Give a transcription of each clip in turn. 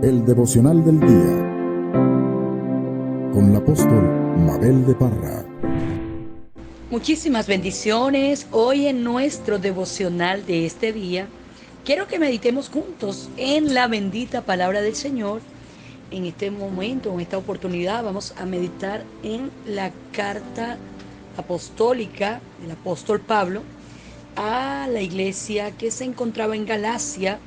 El devocional del día con el apóstol Mabel de Parra. Muchísimas bendiciones. Hoy en nuestro devocional de este día, quiero que meditemos juntos en la bendita palabra del Señor. En este momento, en esta oportunidad, vamos a meditar en la carta apostólica del apóstol Pablo a la iglesia que se encontraba en Galacia,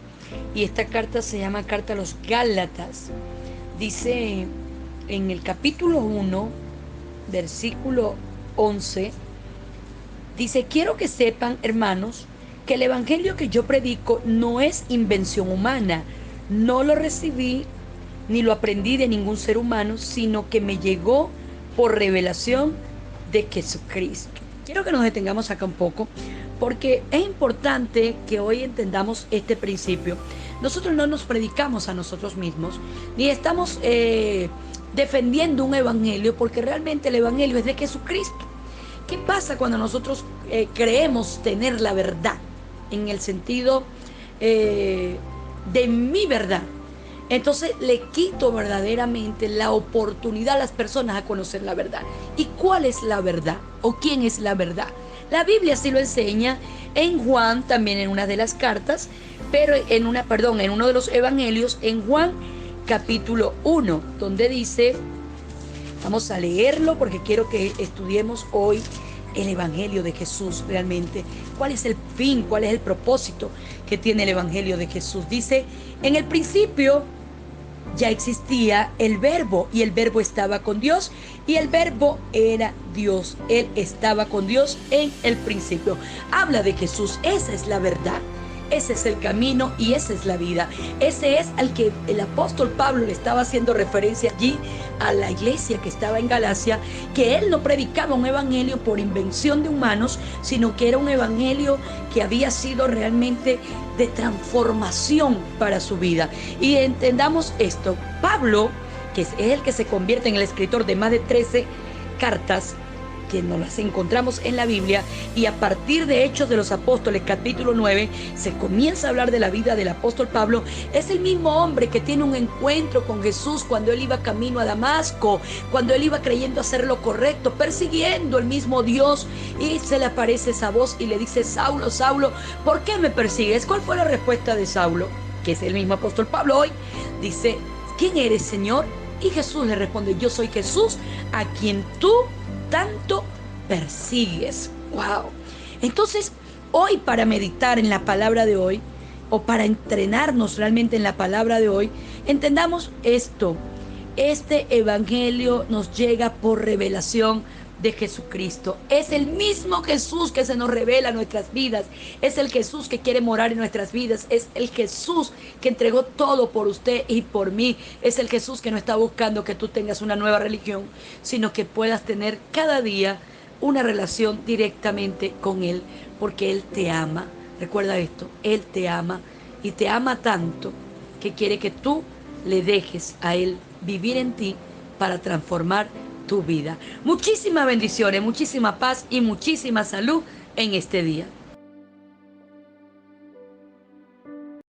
y esta carta se llama Carta a los Gálatas. Dice en el capítulo 1, versículo 11, dice: quiero que sepan, hermanos, que el evangelio que yo predico no es invención humana. No lo recibí ni lo aprendí de ningún ser humano, sino que me llegó por revelación de Jesucristo. Quiero que nos detengamos acá un poco, porque es importante que hoy entendamos este principio. Nosotros no nos predicamos a nosotros mismos, ni estamos defendiendo un evangelio, porque realmente el evangelio es de Jesucristo. ¿Qué pasa cuando nosotros creemos tener la verdad? En el sentido de mi verdad. Entonces le quito verdaderamente la oportunidad a las personas a conocer la verdad. ¿Y cuál es la verdad? ¿O quién es la verdad? La Biblia sí lo enseña en Juan, también en una de las cartas, pero en uno de los evangelios, en Juan capítulo 1, donde dice, vamos a leerlo porque quiero que estudiemos hoy el evangelio de Jesús realmente. ¿Cuál es el fin? ¿Cuál es el propósito que tiene el evangelio de Jesús? Dice: en el principio ya existía el verbo, y el verbo estaba con Dios, y el verbo era Dios. Él estaba con Dios en el principio. Habla de Jesús. Esa es la verdad. Ese es el camino y esa es la vida. Ese es al que el apóstol Pablo le estaba haciendo referencia allí a la iglesia que estaba en Galacia, que él no predicaba un evangelio por invención de humanos, sino que era un evangelio que había sido realmente de transformación para su vida. Y entendamos esto: Pablo, que es el que se convierte en el escritor de más de 13 cartas, que nos las encontramos en la Biblia, y a partir de Hechos de los Apóstoles capítulo 9 se comienza a hablar de la vida del apóstol Pablo. Es el mismo hombre que tiene un encuentro con Jesús cuando él iba camino a Damasco, cuando él iba creyendo hacer lo correcto, persiguiendo el mismo Dios, y se le aparece esa voz y le dice: Saulo, Saulo, ¿por qué me persigues? ¿Cuál fue la respuesta de Saulo, que es el mismo apóstol Pablo hoy? Dice: ¿quién eres, Señor? Y Jesús le responde: yo soy Jesús, a quien tú tanto persigues. Wow. Entonces, hoy, para meditar en la palabra de hoy, o para entrenarnos realmente en la palabra de hoy, entendamos esto: este evangelio nos llega por revelación de Jesucristo. Es el mismo Jesús que se nos revela en nuestras vidas. Es el Jesús que quiere morar en nuestras vidas. Es el Jesús que entregó todo por usted y por mí. Es el Jesús que no está buscando que tú tengas una nueva religión, sino que puedas tener cada día una relación directamente con Él, porque Él te ama. Recuerda esto: Él te ama, y te ama tanto que quiere que tú le dejes a Él vivir en ti para transformar tu vida. Muchísimas bendiciones, muchísima paz y muchísima salud en este día.